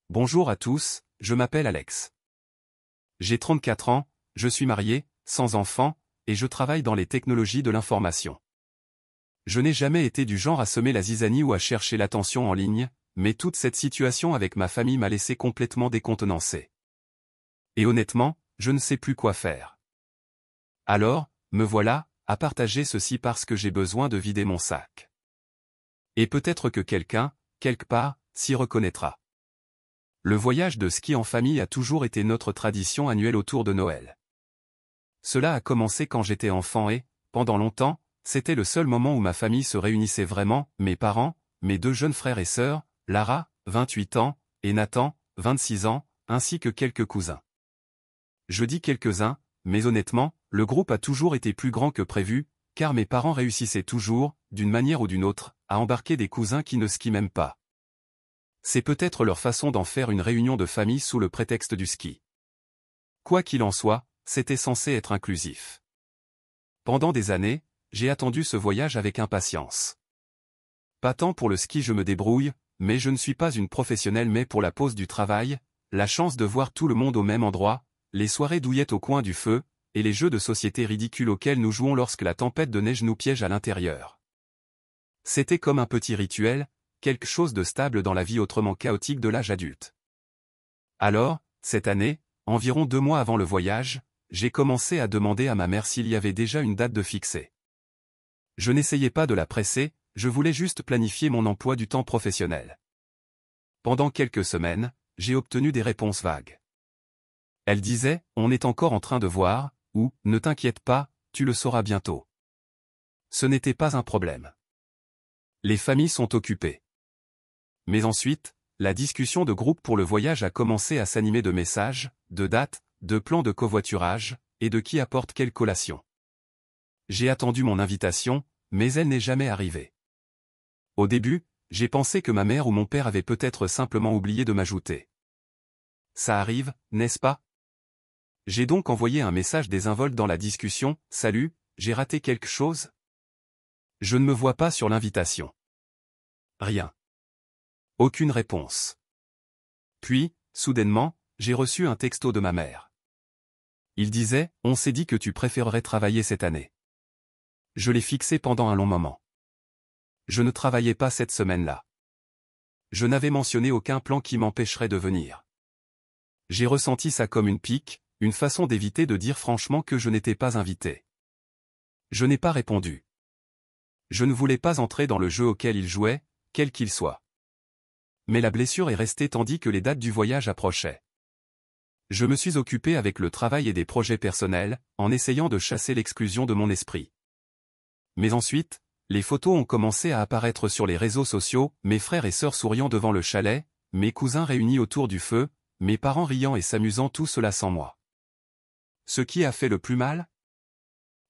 Bonjour à tous, je m'appelle Alex. J'ai 34 ans, je suis marié, sans enfant, et je travaille dans les technologies de l'information. Je n'ai jamais été du genre à semer la zizanie ou à chercher l'attention en ligne, mais toute cette situation avec ma famille m'a laissé complètement décontenancé. Et honnêtement, je ne sais plus quoi faire. Alors, me voilà, à partager ceci parce que j'ai besoin de vider mon sac. Et peut-être que quelqu'un, quelque part, s'y reconnaîtra. Le voyage de ski en famille a toujours été notre tradition annuelle autour de Noël. Cela a commencé quand j'étais enfant et, pendant longtemps, c'était le seul moment où ma famille se réunissait vraiment, mes parents, mes deux jeunes frères et sœurs, Lara, 28 ans, et Nathan, 26 ans, ainsi que quelques cousins. Je dis quelques-uns, mais honnêtement, le groupe a toujours été plus grand que prévu, car mes parents réussissaient toujours, d'une manière ou d'une autre, à embarquer des cousins qui ne skient même pas. C'est peut-être leur façon d'en faire une réunion de famille sous le prétexte du ski. Quoi qu'il en soit, c'était censé être inclusif. Pendant des années, j'ai attendu ce voyage avec impatience. Pas tant pour le ski je me débrouille, mais je ne suis pas une professionnelle mais pour la pause du travail, la chance de voir tout le monde au même endroit, les soirées douillettes au coin du feu, et les jeux de société ridicules auxquels nous jouons lorsque la tempête de neige nous piège à l'intérieur. C'était comme un petit rituel, quelque chose de stable dans la vie autrement chaotique de l'âge adulte. Alors, cette année, environ 2 mois avant le voyage, j'ai commencé à demander à ma mère s'il y avait déjà une date de fixée. Je n'essayais pas de la presser, je voulais juste planifier mon emploi du temps professionnel. Pendant quelques semaines, j'ai obtenu des réponses vagues. Elle disait, on est encore en train de voir, ou, ne t'inquiète pas, tu le sauras bientôt. Ce n'était pas un problème. Les familles sont occupées. Mais ensuite, la discussion de groupe pour le voyage a commencé à s'animer de messages, de dates, de plans de covoiturage, et de qui apporte quelle collation. J'ai attendu mon invitation, mais elle n'est jamais arrivée. Au début, j'ai pensé que ma mère ou mon père avaient peut-être simplement oublié de m'ajouter. Ça arrive, n'est-ce pas? J'ai donc envoyé un message désinvolte dans la discussion, « Salut, j'ai raté quelque chose? Je ne me vois pas sur l'invitation. » Rien. Aucune réponse. Puis, soudainement, j'ai reçu un texto de ma mère. Il disait, on s'est dit que tu préférerais travailler cette année. Je l'ai fixé pendant un long moment. Je ne travaillais pas cette semaine-là. Je n'avais mentionné aucun plan qui m'empêcherait de venir. J'ai ressenti ça comme une pique, une façon d'éviter de dire franchement que je n'étais pas invité. Je n'ai pas répondu. Je ne voulais pas entrer dans le jeu auquel il jouait, quel qu'il soit. Mais la blessure est restée tandis que les dates du voyage approchaient. Je me suis occupé avec le travail et des projets personnels, en essayant de chasser l'exclusion de mon esprit. Mais ensuite, les photos ont commencé à apparaître sur les réseaux sociaux, mes frères et sœurs souriant devant le chalet, mes cousins réunis autour du feu, mes parents riant et s'amusant tout cela sans moi. Ce qui a fait le plus mal?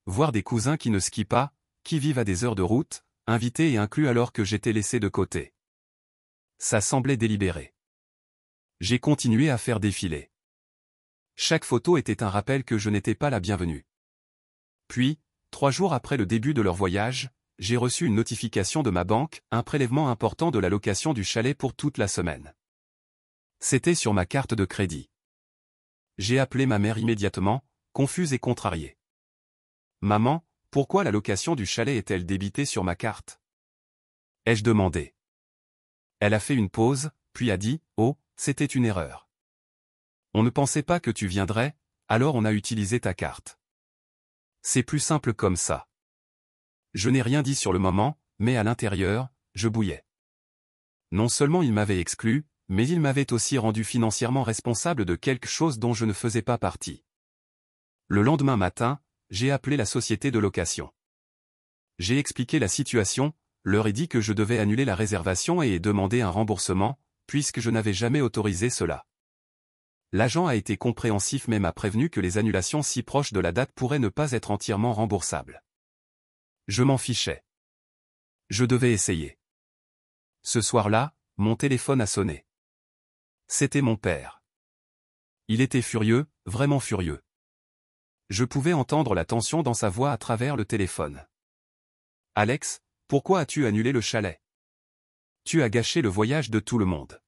Voir des cousins qui ne skient pas, qui vivent à des heures de route, invités et inclus alors que j'étais laissé de côté. Ça semblait délibéré. J'ai continué à faire défiler. Chaque photo était un rappel que je n'étais pas la bienvenue. Puis, 3 jours après le début de leur voyage, j'ai reçu une notification de ma banque, un prélèvement important de la location du chalet pour toute la semaine. C'était sur ma carte de crédit. J'ai appelé ma mère immédiatement, confuse et contrariée. « Maman, pourquoi la location du chalet est-elle débitée sur ma carte ?» ai-je demandé. Elle a fait une pause, puis a dit, « Oh, c'était une erreur. On ne pensait pas que tu viendrais, alors on a utilisé ta carte. C'est plus simple comme ça. » Je n'ai rien dit sur le moment, mais à l'intérieur, je bouillais. Non seulement il m'avait exclu, mais il m'avait aussi rendu financièrement responsable de quelque chose dont je ne faisais pas partie. Le lendemain matin, j'ai appelé la société de location. J'ai expliqué la situation, leur ai dit que je devais annuler la réservation et demander un remboursement, puisque je n'avais jamais autorisé cela. L'agent a été compréhensif mais m'a prévenu que les annulations si proches de la date pourraient ne pas être entièrement remboursables. Je m'en fichais. Je devais essayer. Ce soir-là, mon téléphone a sonné. C'était mon père. Il était furieux, vraiment furieux. Je pouvais entendre la tension dans sa voix à travers le téléphone. « Alex, pourquoi as-tu annulé le chalet? Tu as gâché le voyage de tout le monde. »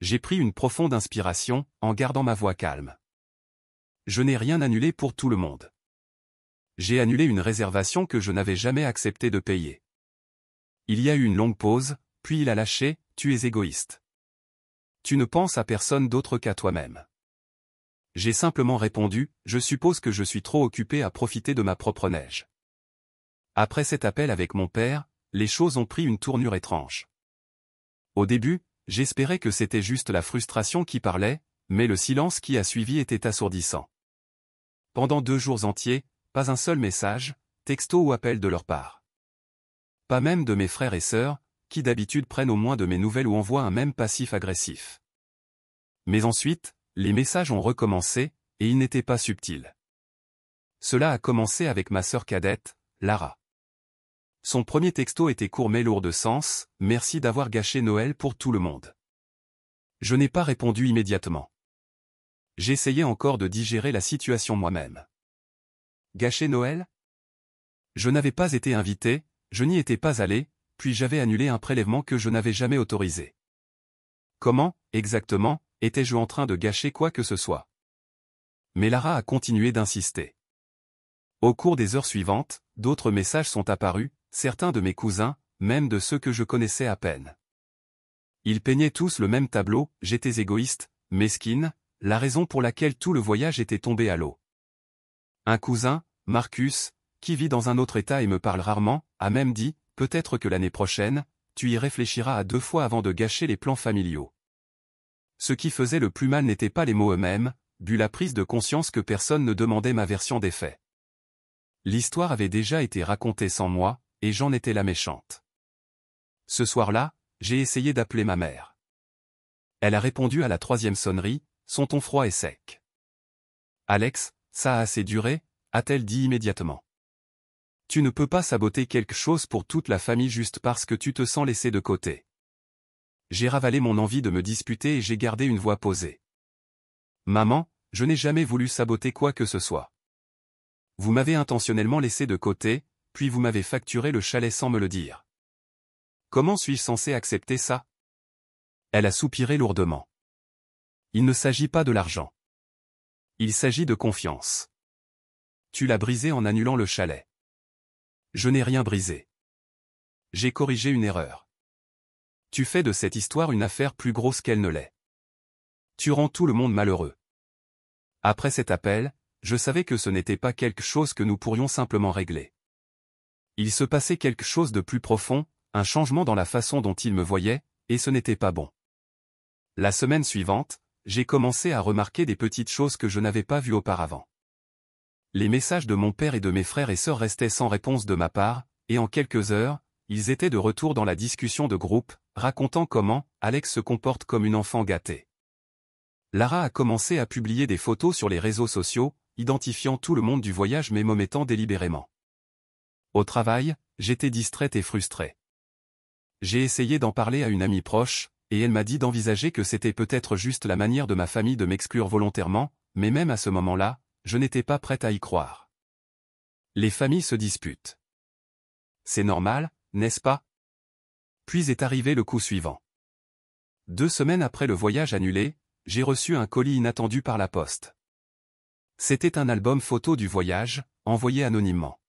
J'ai pris une profonde inspiration, en gardant ma voix calme. Je n'ai rien annulé pour tout le monde. J'ai annulé une réservation que je n'avais jamais accepté de payer. Il y a eu une longue pause, puis il a lâché, « Tu es égoïste. Tu ne penses à personne d'autre qu'à toi-même. » J'ai simplement répondu, « Je suppose que je suis trop occupé à profiter de ma propre neige. » Après cet appel avec mon père, les choses ont pris une tournure étrange. Au début, j'espérais que c'était juste la frustration qui parlait, mais le silence qui a suivi était assourdissant. Pendant 2 jours entiers, pas un seul message, texto ou appel de leur part. Pas même de mes frères et sœurs, qui d'habitude prennent au moins de mes nouvelles ou envoient un même passif agressif. Mais ensuite, les messages ont recommencé, et ils n'étaient pas subtils. Cela a commencé avec ma sœur cadette, Lara. Son premier texto était court mais lourd de sens, « Merci d'avoir gâché Noël pour tout le monde. » Je n'ai pas répondu immédiatement. J'essayais encore de digérer la situation moi-même. Gâcher Noël? Je n'avais pas été invité, je n'y étais pas allé, puis j'avais annulé un prélèvement que je n'avais jamais autorisé. Comment, exactement, étais-je en train de gâcher quoi que ce soit? Mais Lara a continué d'insister. Au cours des heures suivantes, d'autres messages sont apparus, certains de mes cousins, même de ceux que je connaissais à peine. Ils peignaient tous le même tableau, j'étais égoïste, mesquine, la raison pour laquelle tout le voyage était tombé à l'eau. Un cousin, Marcus, qui vit dans un autre état et me parle rarement, a même dit, peut-être que l'année prochaine, tu y réfléchiras à 2 fois avant de gâcher les plans familiaux. Ce qui faisait le plus mal n'était pas les mots eux-mêmes, but la prise de conscience que personne ne demandait ma version des faits. L'histoire avait déjà été racontée sans moi, et j'en étais la méchante. Ce soir-là, j'ai essayé d'appeler ma mère. Elle a répondu à la 3e sonnerie, son ton froid et sec. « Alex, ça a assez duré ?» a-t-elle dit immédiatement. « Tu ne peux pas saboter quelque chose pour toute la famille juste parce que tu te sens laissé de côté. » J'ai ravalé mon envie de me disputer et j'ai gardé une voix posée. « Maman, je n'ai jamais voulu saboter quoi que ce soit. Vous m'avez intentionnellement laissé de côté, puis vous m'avez facturé le chalet sans me le dire. Comment suis-je censé accepter ça ?» Elle a soupiré lourdement. « Il ne s'agit pas de l'argent. Il s'agit de confiance. Tu l'as brisé en annulant le chalet. » Je n'ai rien brisé. J'ai corrigé une erreur. Tu fais de cette histoire une affaire plus grosse qu'elle ne l'est. Tu rends tout le monde malheureux. Après cet appel, je savais que ce n'était pas quelque chose que nous pourrions simplement régler. Il se passait quelque chose de plus profond, un changement dans la façon dont il me voyait, et ce n'était pas bon. La semaine suivante, j'ai commencé à remarquer des petites choses que je n'avais pas vues auparavant. Les messages de mon père et de mes frères et sœurs restaient sans réponse de ma part, et en quelques heures, ils étaient de retour dans la discussion de groupe, racontant comment Alex se comporte comme une enfant gâtée. Lara a commencé à publier des photos sur les réseaux sociaux, identifiant tout le monde du voyage mais m'omettant délibérément. Au travail, j'étais distraite et frustrée. J'ai essayé d'en parler à une amie proche, et elle m'a dit d'envisager que c'était peut-être juste la manière de ma famille de m'exclure volontairement, mais même à ce moment-là, je n'étais pas prête à y croire. Les familles se disputent. C'est normal, n'est-ce pas? Puis est arrivé le coup suivant. 2 semaines après le voyage annulé, j'ai reçu un colis inattendu par la poste. C'était un album photo du voyage, envoyé anonymement.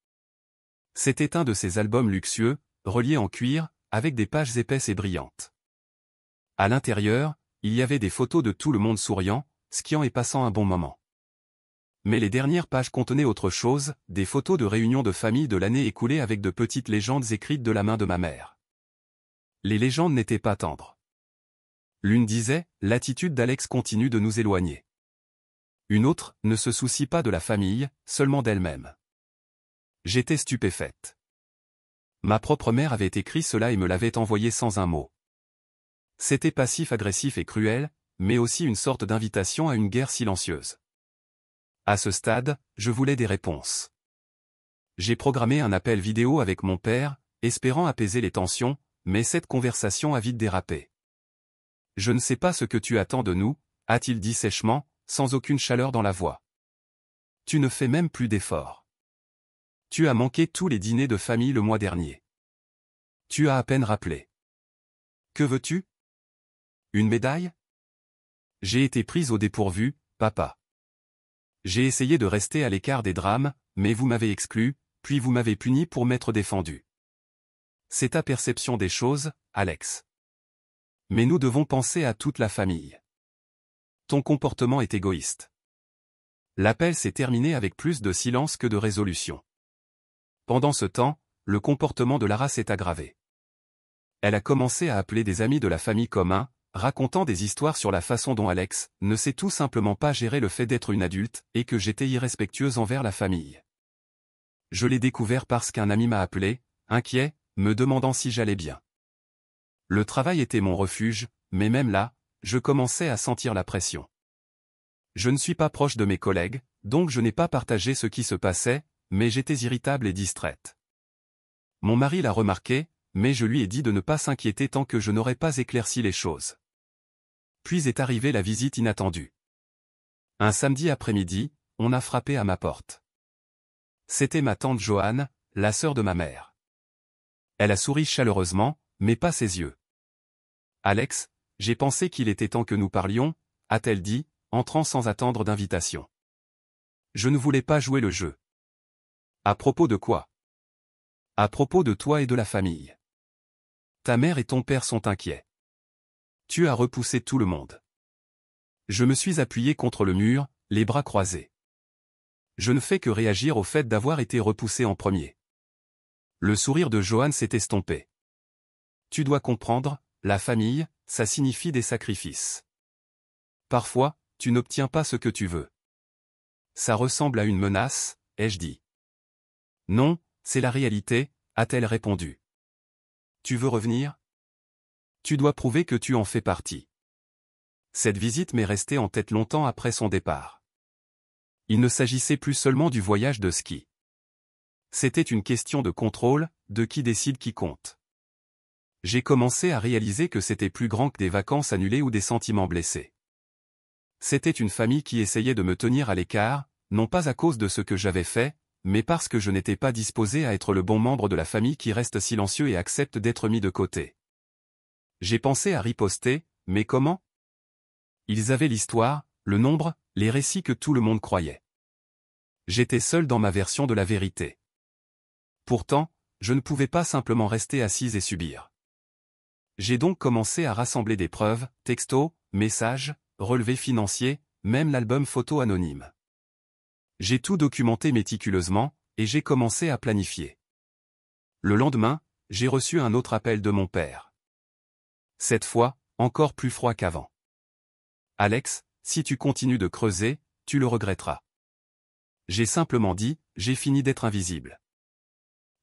C'était un de ces albums luxueux, reliés en cuir, avec des pages épaisses et brillantes. À l'intérieur, il y avait des photos de tout le monde souriant, skiant et passant un bon moment. Mais les dernières pages contenaient autre chose, des photos de réunions de famille de l'année écoulée avec de petites légendes écrites de la main de ma mère. Les légendes n'étaient pas tendres. L'une disait, l'attitude d'Alex continue de nous éloigner. Une autre, ne se soucie pas de la famille, seulement d'elle-même. J'étais stupéfaite. Ma propre mère avait écrit cela et me l'avait envoyé sans un mot. C'était passif-agressif et cruel, mais aussi une sorte d'invitation à une guerre silencieuse. À ce stade, je voulais des réponses. J'ai programmé un appel vidéo avec mon père, espérant apaiser les tensions, mais cette conversation a vite dérapé. « Je ne sais pas ce que tu attends de nous », a-t-il dit sèchement, sans aucune chaleur dans la voix. « Tu ne fais même plus d'efforts. Tu as manqué tous les dîners de famille le mois dernier. Tu as à peine rappelé. Que veux-tu? Une médaille? J'ai été prise au dépourvu, papa. J'ai essayé de rester à l'écart des drames, mais vous m'avez exclu, puis vous m'avez puni pour m'être défendu. C'est ta perception des choses, Alex. Mais nous devons penser à toute la famille. Ton comportement est égoïste. L'appel s'est terminé avec plus de silence que de résolution. Pendant ce temps, le comportement de Lara s'est aggravé. Elle a commencé à appeler des amis de la famille commun, racontant des histoires sur la façon dont Alex ne sait tout simplement pas gérer le fait d'être une adulte et que j'étais irrespectueuse envers la famille. Je l'ai découvert parce qu'un ami m'a appelé, inquiet, me demandant si j'allais bien. Le travail était mon refuge, mais même là, je commençais à sentir la pression. Je ne suis pas proche de mes collègues, donc je n'ai pas partagé ce qui se passait, mais j'étais irritable et distraite. Mon mari l'a remarqué, mais je lui ai dit de ne pas s'inquiéter tant que je n'aurais pas éclairci les choses. Puis est arrivée la visite inattendue. Un samedi après-midi, on a frappé à ma porte. C'était ma tante Joanne, la sœur de ma mère. Elle a souri chaleureusement, mais pas ses yeux. « Alex, j'ai pensé qu'il était temps que nous parlions », a-t-elle dit, entrant sans attendre d'invitation. Je ne voulais pas jouer le jeu. À propos de quoi? À propos de toi et de la famille. Ta mère et ton père sont inquiets. Tu as repoussé tout le monde. Je me suis appuyé contre le mur, les bras croisés. Je ne fais que réagir au fait d'avoir été repoussé en premier. Le sourire de Joanne s'est estompé. Tu dois comprendre, la famille, ça signifie des sacrifices. Parfois, tu n'obtiens pas ce que tu veux. Ça ressemble à une menace, ai-je dit. Non, c'est la réalité, a-t-elle répondu. Tu veux revenir? Tu dois prouver que tu en fais partie. Cette visite m'est restée en tête longtemps après son départ. Il ne s'agissait plus seulement du voyage de ski. C'était une question de contrôle, de qui décide qui compte. J'ai commencé à réaliser que c'était plus grand que des vacances annulées ou des sentiments blessés. C'était une famille qui essayait de me tenir à l'écart, non pas à cause de ce que j'avais fait, mais parce que je n'étais pas disposé à être le bon membre de la famille qui reste silencieux et accepte d'être mis de côté. J'ai pensé à riposter, mais comment? Ils avaient l'histoire, le nombre, les récits que tout le monde croyait. J'étais seul dans ma version de la vérité. Pourtant, je ne pouvais pas simplement rester assise et subir. J'ai donc commencé à rassembler des preuves, textos, messages, relevés financiers, même l'album photo anonyme. J'ai tout documenté méticuleusement, et j'ai commencé à planifier. Le lendemain, j'ai reçu un autre appel de mon père. Cette fois, encore plus froid qu'avant. Alex, si tu continues de creuser, tu le regretteras. J'ai simplement dit, j'ai fini d'être invisible.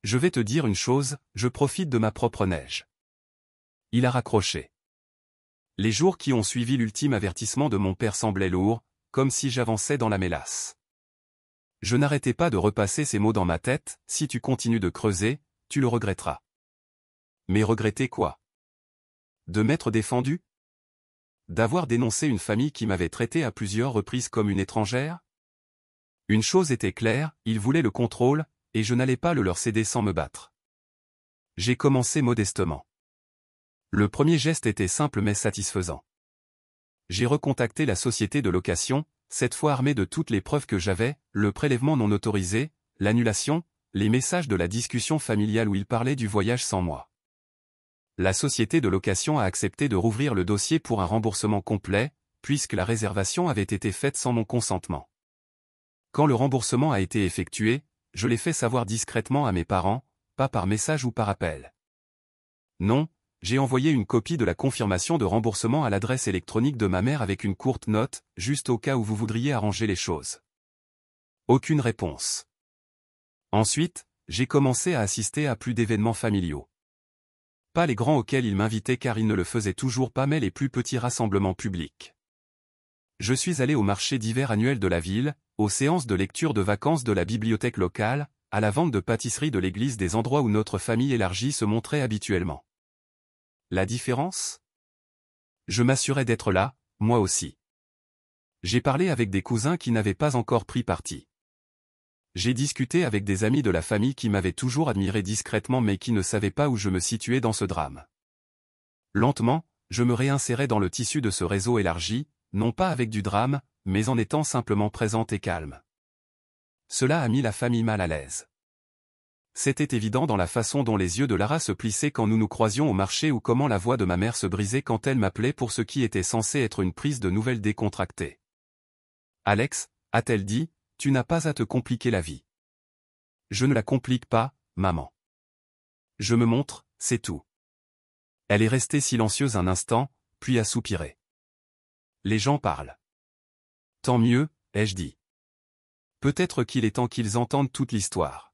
Je vais te dire une chose, je profite de ma propre neige. Il a raccroché. Les jours qui ont suivi l'ultime avertissement de mon père semblaient lourds, comme si j'avançais dans la mélasse. Je n'arrêtais pas de repasser ces mots dans ma tête, si tu continues de creuser, tu le regretteras. Mais regretter quoi? De m'être défendu? D'avoir dénoncé une famille qui m'avait traité à plusieurs reprises comme une étrangère? Une chose était claire, ils voulaient le contrôle, et je n'allais pas le leur céder sans me battre. J'ai commencé modestement. Le premier geste était simple mais satisfaisant. J'ai recontacté la société de location, cette fois armée de toutes les preuves que j'avais, le prélèvement non autorisé, l'annulation, les messages de la discussion familiale où ils parlaient du voyage sans moi. La société de location a accepté de rouvrir le dossier pour un remboursement complet, puisque la réservation avait été faite sans mon consentement. Quand le remboursement a été effectué, je l'ai fait savoir discrètement à mes parents, pas par message ou par appel. Non, j'ai envoyé une copie de la confirmation de remboursement à l'adresse électronique de ma mère avec une courte note, juste au cas où vous voudriez arranger les choses. Aucune réponse. Ensuite, j'ai commencé à assister à plus d'événements familiaux. Pas les grands auxquels il m'invitait car il ne le faisait toujours pas mais les plus petits rassemblements publics. Je suis allé au marché d'hiver annuel de la ville, aux séances de lecture de vacances de la bibliothèque locale, à la vente de pâtisseries de l'église des endroits où notre famille élargie se montrait habituellement. La différence? Je m'assurais d'être là, moi aussi. J'ai parlé avec des cousins qui n'avaient pas encore pris parti. J'ai discuté avec des amis de la famille qui m'avaient toujours admiré discrètement mais qui ne savaient pas où je me situais dans ce drame. Lentement, je me réinsérais dans le tissu de ce réseau élargi, non pas avec du drame, mais en étant simplement présente et calme. Cela a mis la famille mal à l'aise. C'était évident dans la façon dont les yeux de Lara se plissaient quand nous nous croisions au marché ou comment la voix de ma mère se brisait quand elle m'appelait pour ce qui était censé être une prise de nouvelles décontractée. « Alex, a-t-elle dit, tu n'as pas à te compliquer la vie. »« Je ne la complique pas, maman. Je me montre, c'est tout. » Elle est restée silencieuse un instant, puis a soupiré. « Les gens parlent. »« Tant mieux, ai-je dit. Peut-être qu'il est temps qu'ils entendent toute l'histoire. »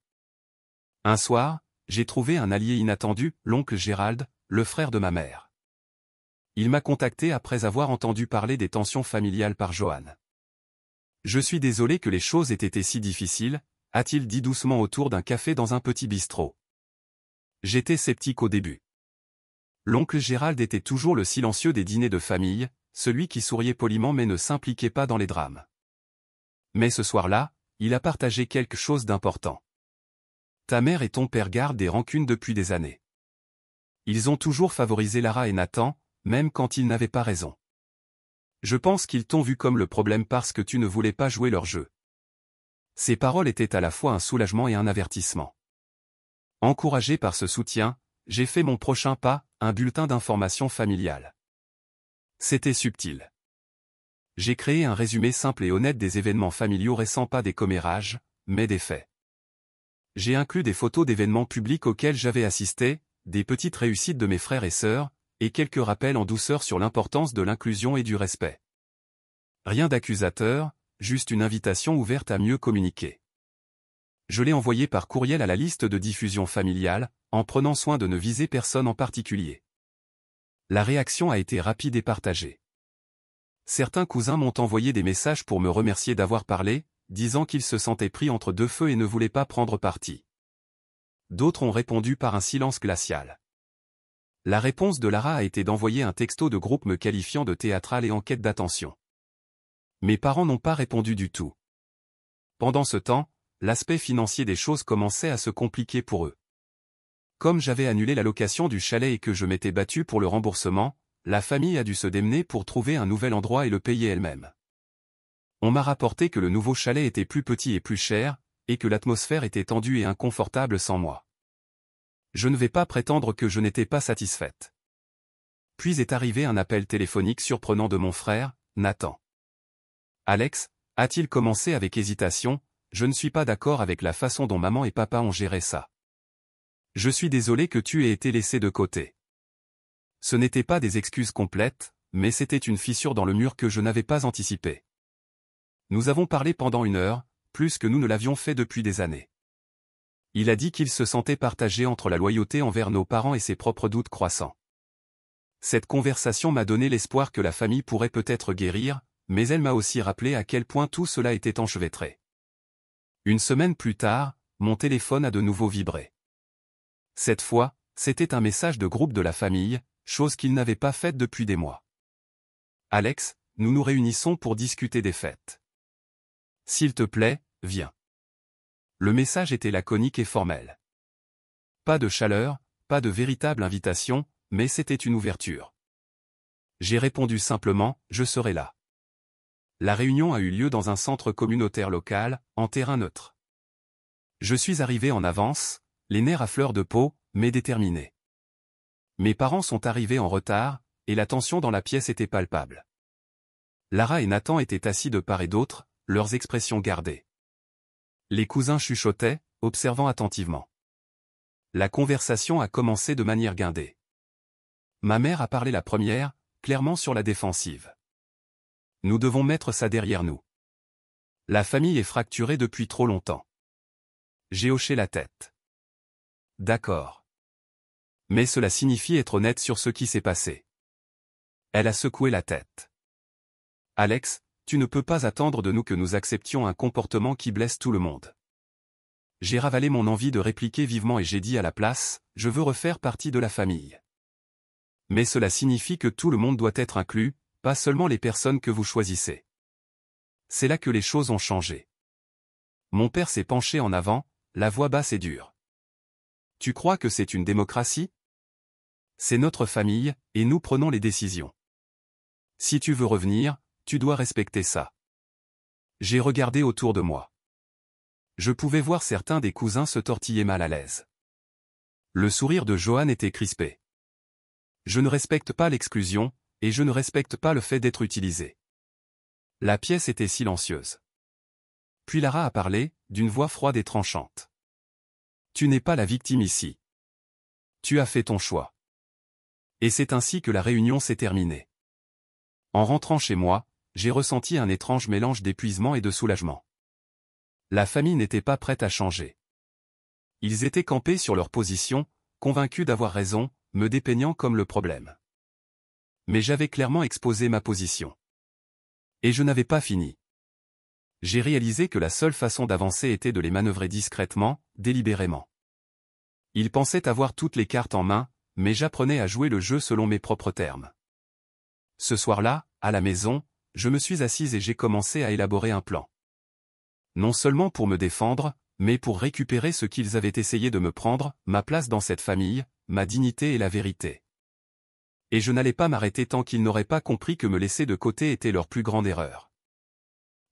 Un soir, j'ai trouvé un allié inattendu, l'oncle Gérald, le frère de ma mère. Il m'a contacté après avoir entendu parler des tensions familiales par Johan. « Je suis désolé que les choses aient été si difficiles », a-t-il dit doucement autour d'un café dans un petit bistrot. J'étais sceptique au début. L'oncle Gérald était toujours le silencieux des dîners de famille, celui qui souriait poliment mais ne s'impliquait pas dans les drames. Mais ce soir-là, il a partagé quelque chose d'important. Ta mère et ton père gardent des rancunes depuis des années. Ils ont toujours favorisé Lara et Nathan, même quand ils n'avaient pas raison. Je pense qu'ils t'ont vu comme le problème parce que tu ne voulais pas jouer leur jeu. Ces paroles étaient à la fois un soulagement et un avertissement. Encouragé par ce soutien, j'ai fait mon prochain pas, un bulletin d'information familiale. C'était subtil. J'ai créé un résumé simple et honnête des événements familiaux récents, pas des commérages, mais des faits. J'ai inclus des photos d'événements publics auxquels j'avais assisté, des petites réussites de mes frères et sœurs, et quelques rappels en douceur sur l'importance de l'inclusion et du respect. Rien d'accusateur, juste une invitation ouverte à mieux communiquer. Je l'ai envoyé par courriel à la liste de diffusion familiale, en prenant soin de ne viser personne en particulier. La réaction a été rapide et partagée. Certains cousins m'ont envoyé des messages pour me remercier d'avoir parlé, disant qu'ils se sentaient pris entre deux feux et ne voulaient pas prendre parti. D'autres ont répondu par un silence glacial. La réponse de Lara a été d'envoyer un texto de groupe me qualifiant de théâtrale et en quête d'attention. Mes parents n'ont pas répondu du tout. Pendant ce temps, l'aspect financier des choses commençait à se compliquer pour eux. Comme j'avais annulé la location du chalet et que je m'étais battu pour le remboursement, la famille a dû se démener pour trouver un nouvel endroit et le payer elle-même. On m'a rapporté que le nouveau chalet était plus petit et plus cher, et que l'atmosphère était tendue et inconfortable sans moi. Je ne vais pas prétendre que je n'étais pas satisfaite. Puis est arrivé un appel téléphonique surprenant de mon frère, Nathan. « Alex » a-t-il commencé avec hésitation, je ne suis pas d'accord avec la façon dont maman et papa ont géré ça. Je suis désolé que tu aies été laissé de côté. Ce n'étaient pas des excuses complètes, mais c'était une fissure dans le mur que je n'avais pas anticipée. Nous avons parlé pendant 1 heure, plus que nous ne l'avions fait depuis des années. Il a dit qu'il se sentait partagé entre la loyauté envers nos parents et ses propres doutes croissants. Cette conversation m'a donné l'espoir que la famille pourrait peut-être guérir, mais elle m'a aussi rappelé à quel point tout cela était enchevêtré. 1 semaine plus tard, mon téléphone a de nouveau vibré. Cette fois, c'était un message de groupe de la famille, chose qu'il n'avait pas faite depuis des mois. « Alex, nous nous réunissons pour discuter des fêtes. S'il te plaît, viens. » Le message était laconique et formel. Pas de chaleur, pas de véritable invitation, mais c'était une ouverture. J'ai répondu simplement, je serai là. La réunion a eu lieu dans un centre communautaire local, en terrain neutre. Je suis arrivé en avance, les nerfs à fleur de peau, mais déterminé. Mes parents sont arrivés en retard, et la tension dans la pièce était palpable. Lara et Nathan étaient assis de part et d'autre, leurs expressions gardées. Les cousins chuchotaient, observant attentivement. La conversation a commencé de manière guindée. Ma mère a parlé la première, clairement sur la défensive. Nous devons mettre ça derrière nous. La famille est fracturée depuis trop longtemps. J'ai hoché la tête. D'accord. Mais cela signifie être honnête sur ce qui s'est passé. Elle a secoué la tête. Alex, tu ne peux pas attendre de nous que nous acceptions un comportement qui blesse tout le monde. J'ai ravalé mon envie de répliquer vivement et j'ai dit à la place, je veux refaire partie de la famille. Mais cela signifie que tout le monde doit être inclus, pas seulement les personnes que vous choisissez. C'est là que les choses ont changé. Mon père s'est penché en avant, la voix basse et dure. Tu crois que c'est une démocratie? C'est notre famille, et nous prenons les décisions. Si tu veux revenir, tu dois respecter ça. J'ai regardé autour de moi. Je pouvais voir certains des cousins se tortiller mal à l'aise. Le sourire de Johan était crispé. Je ne respecte pas l'exclusion, et je ne respecte pas le fait d'être utilisé. La pièce était silencieuse. Puis Lara a parlé, d'une voix froide et tranchante. Tu n'es pas la victime ici. Tu as fait ton choix. Et c'est ainsi que la réunion s'est terminée. En rentrant chez moi, j'ai ressenti un étrange mélange d'épuisement et de soulagement. La famille n'était pas prête à changer. Ils étaient campés sur leur position, convaincus d'avoir raison, me dépeignant comme le problème. Mais j'avais clairement exposé ma position. Et je n'avais pas fini. J'ai réalisé que la seule façon d'avancer était de les manœuvrer discrètement, délibérément. Ils pensaient avoir toutes les cartes en main, mais j'apprenais à jouer le jeu selon mes propres termes. Ce soir-là, à la maison, je me suis assise et j'ai commencé à élaborer un plan. Non seulement pour me défendre, mais pour récupérer ce qu'ils avaient essayé de me prendre, ma place dans cette famille, ma dignité et la vérité. Et je n'allais pas m'arrêter tant qu'ils n'auraient pas compris que me laisser de côté était leur plus grande erreur.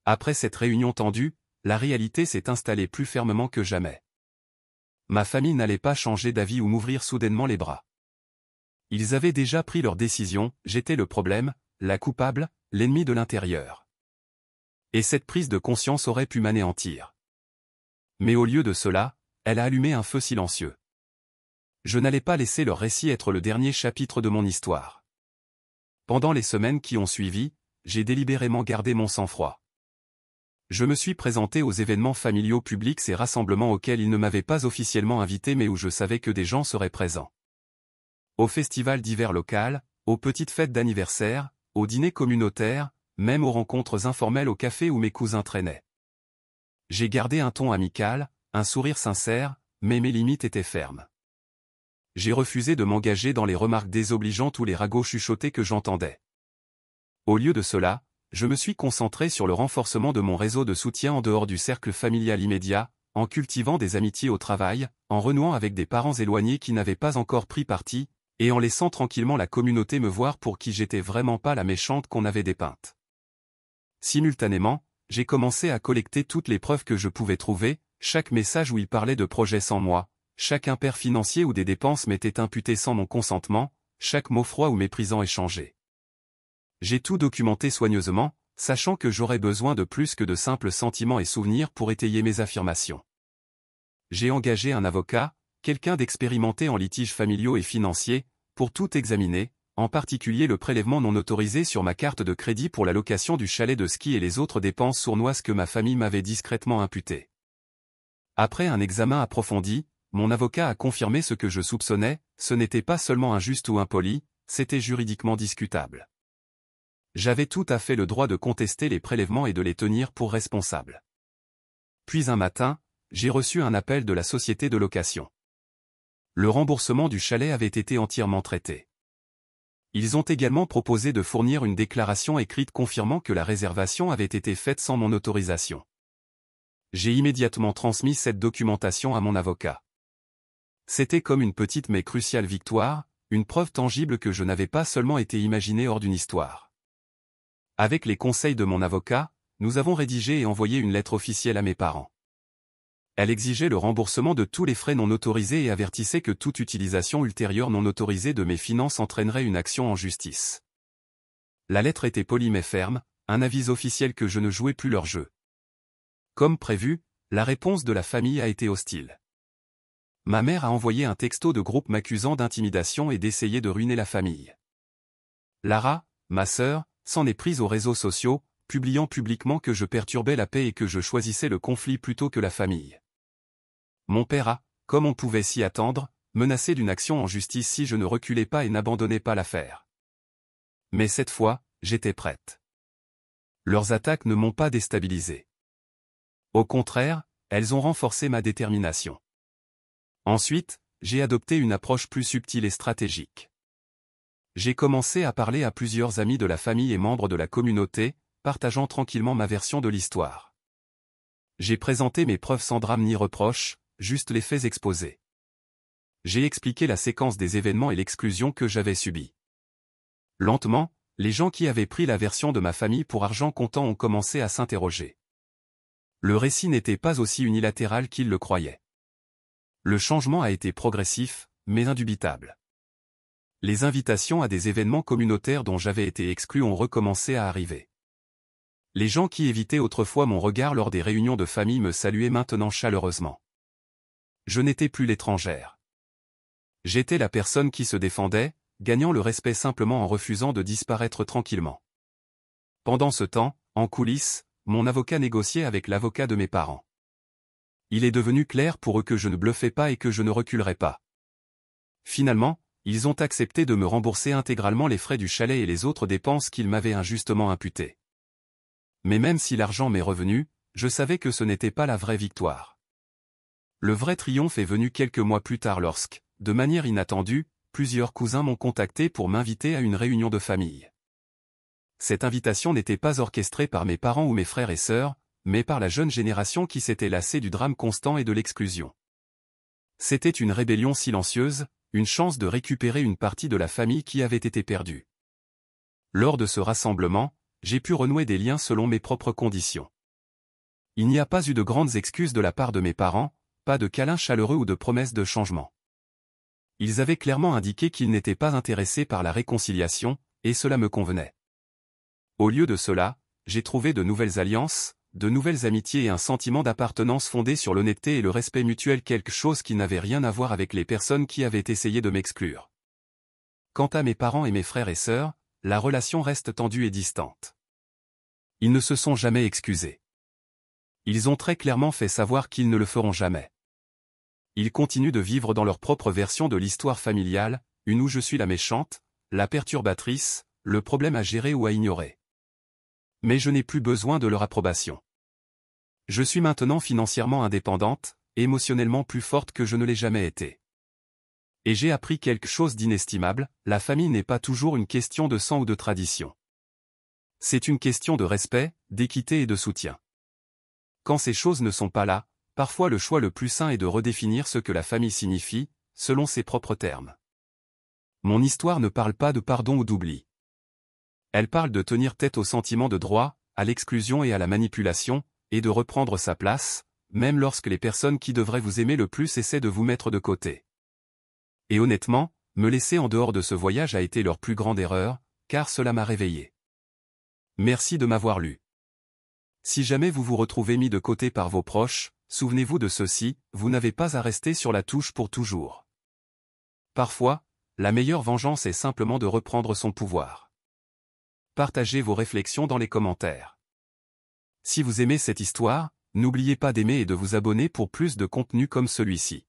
Après cette réunion tendue, la réalité s'est installée plus fermement que jamais. Ma famille n'allait pas changer d'avis ou m'ouvrir soudainement les bras. Ils avaient déjà pris leur décision, j'étais le problème, la coupable, l'ennemi de l'intérieur. Et cette prise de conscience aurait pu m'anéantir. Mais au lieu de cela, elle a allumé un feu silencieux. Je n'allais pas laisser leur récit être le dernier chapitre de mon histoire. Pendant les semaines qui ont suivi, j'ai délibérément gardé mon sang-froid. Je me suis présenté aux événements familiaux publics et rassemblements auxquels ils ne m'avaient pas officiellement invité mais où je savais que des gens seraient présents. Au festival d'hiver local, aux petites fêtes d'anniversaire, aux dîners communautaires, même aux rencontres informelles au café où mes cousins traînaient. J'ai gardé un ton amical, un sourire sincère, mais mes limites étaient fermes. J'ai refusé de m'engager dans les remarques désobligeantes ou les ragots chuchotés que j'entendais. Au lieu de cela, je me suis concentré sur le renforcement de mon réseau de soutien en dehors du cercle familial immédiat, en cultivant des amitiés au travail, en renouant avec des parents éloignés qui n'avaient pas encore pris parti, et en laissant tranquillement la communauté me voir pour qui j'étais vraiment pas la méchante qu'on avait dépeinte. Simultanément, j'ai commencé à collecter toutes les preuves que je pouvais trouver, chaque message où il parlait de projets sans moi, chaque impair financier où des dépenses m'étaient imputées sans mon consentement, chaque mot froid ou méprisant échangé. J'ai tout documenté soigneusement, sachant que j'aurais besoin de plus que de simples sentiments et souvenirs pour étayer mes affirmations. J'ai engagé un avocat, quelqu'un d'expérimenté en litiges familiaux et financiers, pour tout examiner, en particulier le prélèvement non autorisé sur ma carte de crédit pour la location du chalet de ski et les autres dépenses sournoises que ma famille m'avait discrètement imputées. Après un examen approfondi, mon avocat a confirmé ce que je soupçonnais, ce n'était pas seulement injuste ou impoli, c'était juridiquement discutable. J'avais tout à fait le droit de contester les prélèvements et de les tenir pour responsables. Puis un matin, j'ai reçu un appel de la société de location. Le remboursement du chalet avait été entièrement traité. Ils ont également proposé de fournir une déclaration écrite confirmant que la réservation avait été faite sans mon autorisation. J'ai immédiatement transmis cette documentation à mon avocat. C'était comme une petite mais cruciale victoire, une preuve tangible que je n'avais pas seulement été imaginé hors d'une histoire. Avec les conseils de mon avocat, nous avons rédigé et envoyé une lettre officielle à mes parents. Elle exigeait le remboursement de tous les frais non autorisés et avertissait que toute utilisation ultérieure non autorisée de mes finances entraînerait une action en justice. La lettre était polie mais ferme, un avis officiel que je ne jouais plus leur jeu. Comme prévu, la réponse de la famille a été hostile. Ma mère a envoyé un texto de groupe m'accusant d'intimidation et d'essayer de ruiner la famille. Lara, ma sœur, s'en est prise aux réseaux sociaux, publiant publiquement que je perturbais la paix et que je choisissais le conflit plutôt que la famille. Mon père a, comme on pouvait s'y attendre, menacé d'une action en justice si je ne reculais pas et n'abandonnais pas l'affaire. Mais cette fois, j'étais prête. Leurs attaques ne m'ont pas déstabilisé. Au contraire, elles ont renforcé ma détermination. Ensuite, j'ai adopté une approche plus subtile et stratégique. J'ai commencé à parler à plusieurs amis de la famille et membres de la communauté, partageant tranquillement ma version de l'histoire. J'ai présenté mes preuves sans drame ni reproche, juste les faits exposés. J'ai expliqué la séquence des événements et l'exclusion que j'avais subie. Lentement, Les gens qui avaient pris la version de ma famille pour argent comptant ont commencé à s'interroger. Le récit n'était pas aussi unilatéral qu'ils le croyaient. Le changement a été progressif, mais indubitable. Les invitations à des événements communautaires dont j'avais été exclu ont recommencé à arriver. Les gens qui évitaient autrefois mon regard lors des réunions de famille me saluaient maintenant chaleureusement. Je n'étais plus l'étrangère. J'étais la personne qui se défendait, gagnant le respect simplement en refusant de disparaître tranquillement. Pendant ce temps, en coulisses, mon avocat négociait avec l'avocat de mes parents. Il est devenu clair pour eux que je ne bluffais pas et que je ne reculerais pas. Finalement, ils ont accepté de me rembourser intégralement les frais du chalet et les autres dépenses qu'ils m'avaient injustement imputées. Mais même si l'argent m'est revenu, je savais que ce n'était pas la vraie victoire. Le vrai triomphe est venu quelques mois plus tard lorsque, de manière inattendue, plusieurs cousins m'ont contacté pour m'inviter à une réunion de famille. Cette invitation n'était pas orchestrée par mes parents ou mes frères et sœurs, mais par la jeune génération qui s'était lassée du drame constant et de l'exclusion. C'était une rébellion silencieuse, une chance de récupérer une partie de la famille qui avait été perdue. Lors de ce rassemblement, j'ai pu renouer des liens selon mes propres conditions. Il n'y a pas eu de grandes excuses de la part de mes parents, pas de câlins chaleureux ou de promesses de changement. Ils avaient clairement indiqué qu'ils n'étaient pas intéressés par la réconciliation, et cela me convenait. Au lieu de cela, j'ai trouvé de nouvelles alliances, de nouvelles amitiés et un sentiment d'appartenance fondé sur l'honnêteté et le respect mutuel, quelque chose qui n'avait rien à voir avec les personnes qui avaient essayé de m'exclure. Quant à mes parents et mes frères et sœurs, la relation reste tendue et distante. Ils ne se sont jamais excusés. Ils ont très clairement fait savoir qu'ils ne le feront jamais. Ils continuent de vivre dans leur propre version de l'histoire familiale, une où je suis la méchante, la perturbatrice, le problème à gérer ou à ignorer. Mais je n'ai plus besoin de leur approbation. Je suis maintenant financièrement indépendante, émotionnellement plus forte que je ne l'ai jamais été. Et j'ai appris quelque chose d'inestimable, la famille n'est pas toujours une question de sang ou de tradition. C'est une question de respect, d'équité et de soutien. Quand ces choses ne sont pas là, parfois le choix le plus sain est de redéfinir ce que la famille signifie, selon ses propres termes. Mon histoire ne parle pas de pardon ou d'oubli. Elle parle de tenir tête au sentiment de droit, à l'exclusion et à la manipulation, et de reprendre sa place, même lorsque les personnes qui devraient vous aimer le plus essaient de vous mettre de côté. Et honnêtement, me laisser en dehors de ce voyage a été leur plus grande erreur, car cela m'a réveillé. Merci de m'avoir lu. Si jamais vous vous retrouvez mis de côté par vos proches, souvenez-vous de ceci, vous n'avez pas à rester sur la touche pour toujours. Parfois, la meilleure vengeance est simplement de reprendre son pouvoir. Partagez vos réflexions dans les commentaires. Si vous aimez cette histoire, n'oubliez pas d'aimer et de vous abonner pour plus de contenu comme celui-ci.